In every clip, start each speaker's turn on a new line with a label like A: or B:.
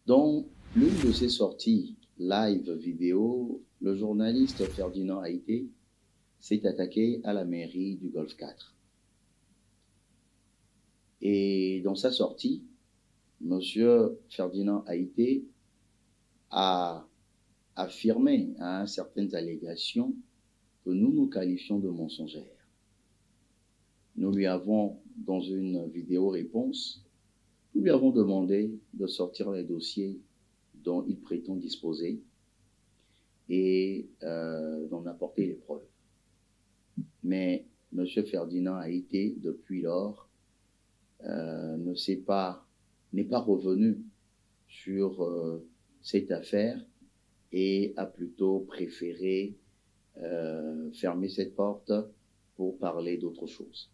A: Dans l'une de ses sorties live vidéo, le journaliste Ferdinand Haïté s'est attaqué à la mairie du Golfe 4. Et dans sa sortie, Monsieur Ferdinand Haïté a affirmé certaines allégations que nous qualifions de mensongères. Nous lui avons, dans une vidéo réponse, nous lui avons demandé de sortir les dossiers dont il prétend disposer et d'en apporter les preuves. Mais M. Ferdinand Haïté, depuis lors, n'est pas revenu sur cette affaire et a plutôt préféré fermer cette porte pour parler d'autre chose.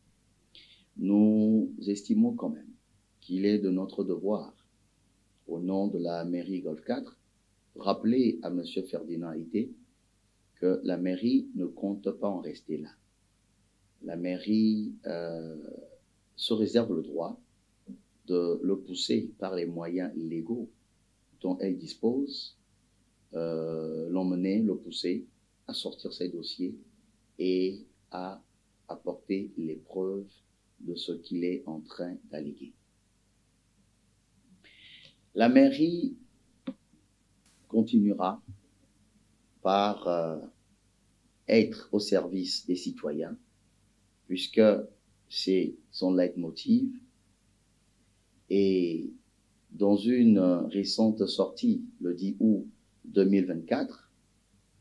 A: Nous estimons quand même qu'il est de notre devoir, au nom de la mairie Golfe 4, rappeler à M. Ferdinand Haïté que la mairie ne compte pas en rester là. La mairie se réserve le droit de le pousser par les moyens légaux dont elle dispose, l'emmener, le pousser à sortir ses dossiers et à apporter les preuves de ce qu'il est en train d'alléguer. La mairie continuera par être au service des citoyens, puisque c'est son leitmotiv. Et dans une récente sortie, le 10 août 2024,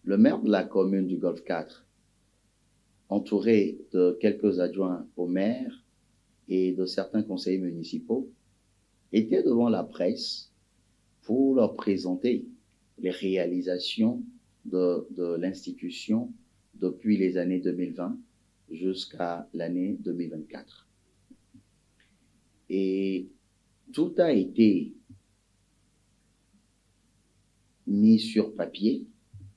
A: le maire de la commune du Golfe 4, entouré de quelques adjoints au maire et de certains conseillers municipaux, était devant la presse pour leur présenter les réalisations de l'institution depuis les années 2020 jusqu'à l'année 2024. Et tout a été mis sur papier,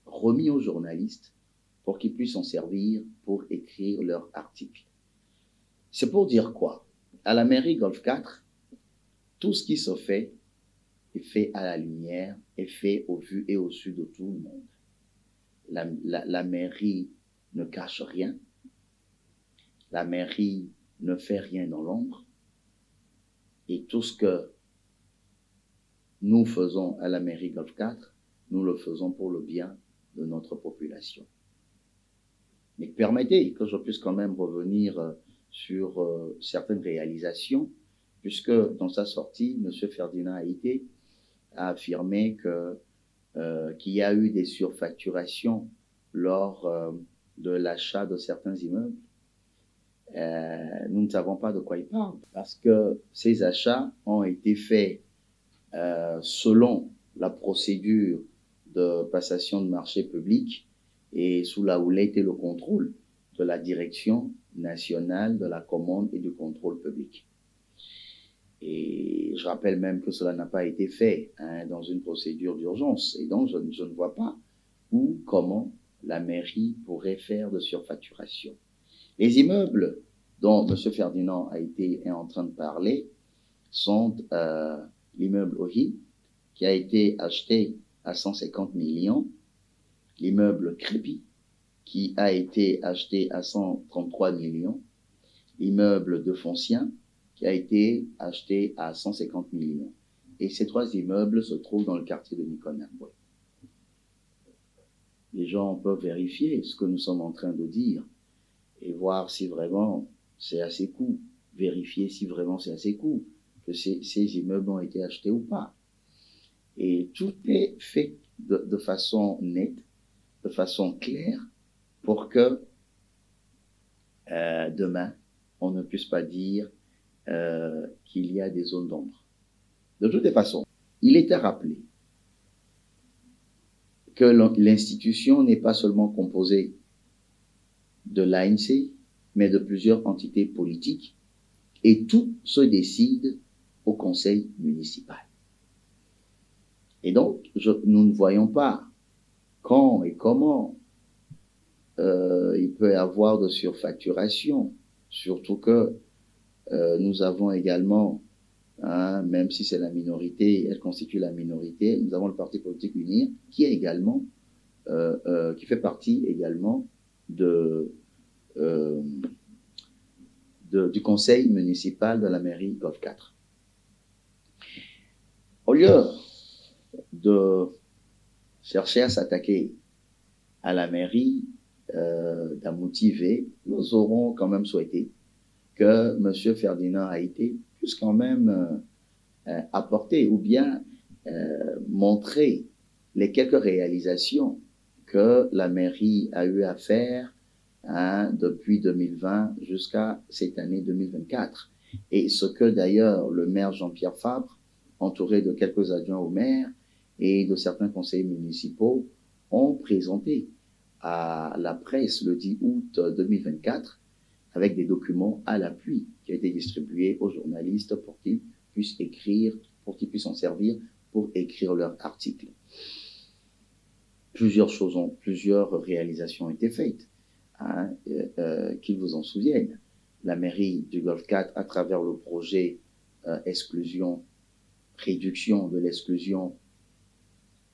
A: remis aux journalistes pour qu'ils puissent s'en servir pour écrire leur article. C'est pour dire quoi? À la mairie Golfe 4, tout ce qui se fait est fait à la lumière, est fait au vu et au su de tout le monde. La mairie ne cache rien. La mairie ne fait rien dans l'ombre. Et tout ce que nous faisons à la mairie Golfe 4, nous le faisons pour le bien de notre population. Mais permettez que je puisse quand même revenir sur certaines réalisations, puisque dans sa sortie, M. Ferdinand Haïté a affirmé qu'il y a eu des surfacturations lors de l'achat de certains immeubles. Nous ne savons pas de quoi il parle, parce que ces achats ont été faits selon la procédure de passation de marché public et sous la houlette et le contrôle de la Direction nationale de la commande et du contrôle public. Et je rappelle même que cela n'a pas été fait dans une procédure d'urgence. Et donc, je ne vois pas où, comment la mairie pourrait faire de surfacturation. Les immeubles dont M. Ferdinand est en train de parler sont l'immeuble Ohi, qui a été acheté à 150 millions, l'immeuble Crépi, qui a été acheté à 133 millions, l'immeuble de Foncien, qui a été acheté à 150 millions. Et ces trois immeubles se trouvent dans le quartier de Nikonambwe. Les gens peuvent vérifier ce que nous sommes en train de dire et voir si vraiment c'est à ces coûts, vérifier si vraiment c'est à ces coûts que ces immeubles ont été achetés ou pas. Et tout est fait de façon nette, de façon claire, pour que demain, on ne puisse pas dire qu'il y a des zones d'ombre. De toutes les façons, il est à rappeler que l'institution n'est pas seulement composée de l'ANC, mais de plusieurs entités politiques, et tout se décide au conseil municipal. Et donc, nous ne voyons pas quand et comment il peut y avoir de surfacturation, surtout que nous avons également hein, même si c'est la minorité, elle constitue la minorité. Nous avons le parti politique UNIR qui est également, qui fait partie également euh, du conseil municipal de la mairie Golf 4. Au lieu de chercher à s'attaquer à la mairie d'Amouti-V, nous aurons quand même souhaité que M. Ferdinand Haïté puisse quand même apporter ou bien montrer les quelques réalisations que la mairie a eu à faire depuis 2020 jusqu'à cette année 2024. Et ce que d'ailleurs le maire Jean-Pierre Fabre, entouré de quelques adjoints au maire et de certains conseillers municipaux, ont présenté à la presse le 10 août 2024 avec des documents à l'appui qui ont été distribués aux journalistes pour qu'ils puissent écrire, pour qu'ils puissent en servir pour écrire leurs articles. Plusieurs réalisations ont été faites, qu'ils vous en souviennent. La mairie du Golf 4, à travers le projet réduction de l'exclusion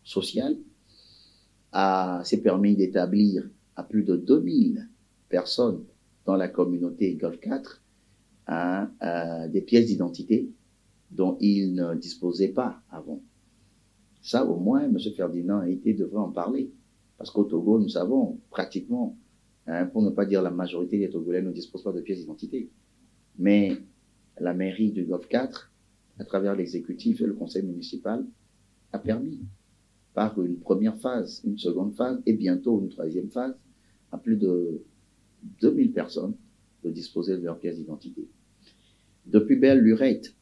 A: sociale, s'est permis d'établir à plus de 2000 personnes dans la communauté Golf 4 des pièces d'identité dont ils ne disposaient pas avant. Ça, au moins, M. Ferdinand Haïté devrait en parler. Parce qu'au Togo, nous savons pratiquement, pour ne pas dire la majorité des Togolais ne disposent pas de pièces d'identité. Mais la mairie du Golf 4, à travers l'exécutif et le conseil municipal, a permis, par une première phase, une seconde phase et bientôt une troisième phase, à plus de 2000 personnes de disposer de leurs pièces d'identité. Depuis belle lurette,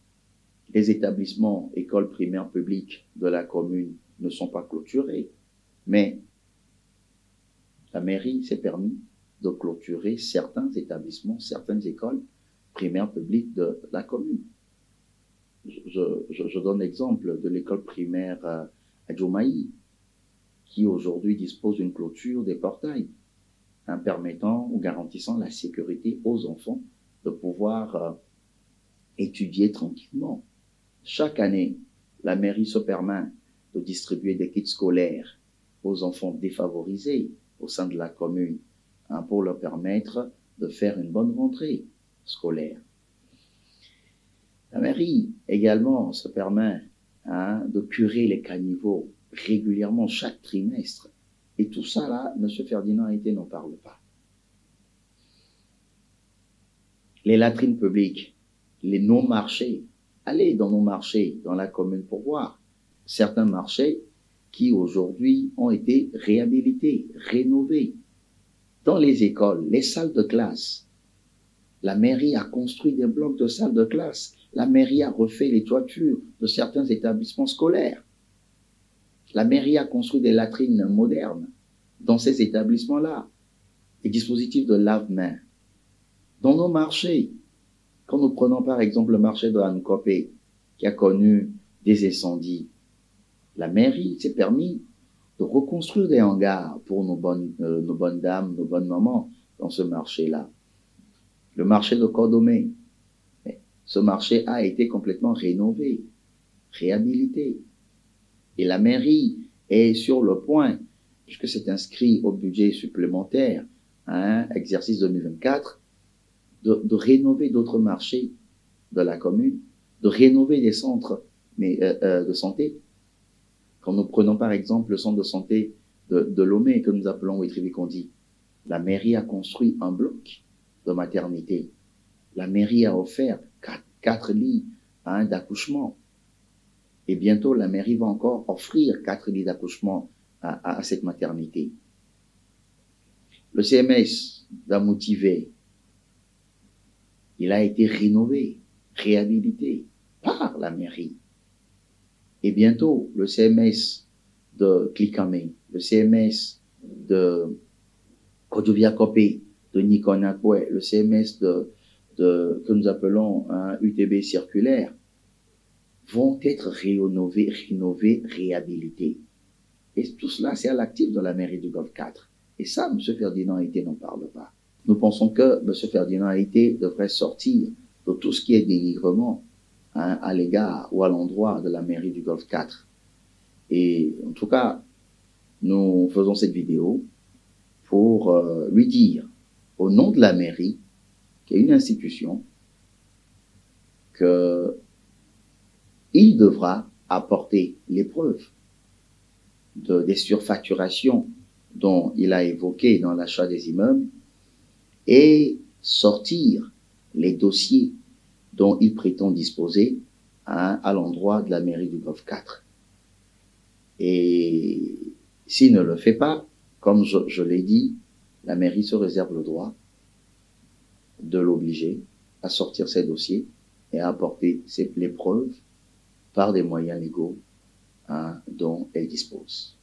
A: les établissements, écoles primaires publiques de la commune ne sont pas clôturés, mais la mairie s'est permis de clôturer certains établissements, certaines écoles primaires publiques de la commune. Je donne l'exemple de l'école primaire à Djomaï, qui aujourd'hui dispose d'une clôture des portails, permettant ou garantissant la sécurité aux enfants de pouvoir étudier tranquillement. Chaque année, la mairie se permet de distribuer des kits scolaires aux enfants défavorisés au sein de la commune pour leur permettre de faire une bonne rentrée scolaire. La mairie également se permet de curer les caniveaux régulièrement chaque trimestre. Et tout ça là, M. Ferdinand Haïté n'en parle pas. Les latrines publiques, les non-marchés, allez dans nos marchés, dans la commune pour voir certains marchés qui aujourd'hui ont été réhabilités, rénovés. Dans les écoles, les salles de classe, la mairie a construit des blocs de salles de classe. La mairie a refait les toitures de certains établissements scolaires. La mairie a construit des latrines modernes dans ces établissements-là, des dispositifs de lave-mains. Dans nos marchés, quand nous prenons par exemple le marché de Hankopé, qui a connu des incendies, la mairie s'est permis de reconstruire des hangars pour nos bonnes dames, nos bonnes mamans dans ce marché-là. Le marché de Cordomé, ce marché a été complètement rénové, réhabilité. Et la mairie est sur le point, puisque c'est inscrit au budget supplémentaire, exercice 2024, de rénover d'autres marchés de la commune, de rénover des centres de santé. Quand nous prenons par exemple le centre de santé de Lomé, que nous appelons Wetri-Vikondi, la mairie a construit un bloc de maternité. La mairie a offert 4 lits d'accouchement. Et bientôt, la mairie va encore offrir 4 lits d'accouchement à cette maternité. Le CMS d'Amouti-V, il a été rénové, réhabilité par la mairie. Et bientôt, le CMS de Klikame, le CMS de Kodjoviakopé, de Nikonakwe, le CMS que nous appelons UTB circulaire, vont être rénovés, réhabilités. Et tout cela, c'est à l'actif de la mairie du Golf 4. Et ça, M. Ferdinand Haïté n'en parle pas. Nous pensons que M. Ferdinand Haïté devrait sortir de tout ce qui est dénigrement à l'égard ou à l'endroit de la mairie du Golfe 4. Et en tout cas, nous faisons cette vidéo pour lui dire, au nom de la mairie, qui est une institution, qu'il devra apporter les preuves des surfacturations dont il a évoqué dans l'achat des immeubles et sortir les dossiers dont il prétend disposer à l'endroit de la mairie du Golfe 4. Et s'il ne le fait pas, comme je l'ai dit, la mairie se réserve le droit de l'obliger à sortir ses dossiers et à apporter les preuves par des moyens légaux dont elle dispose.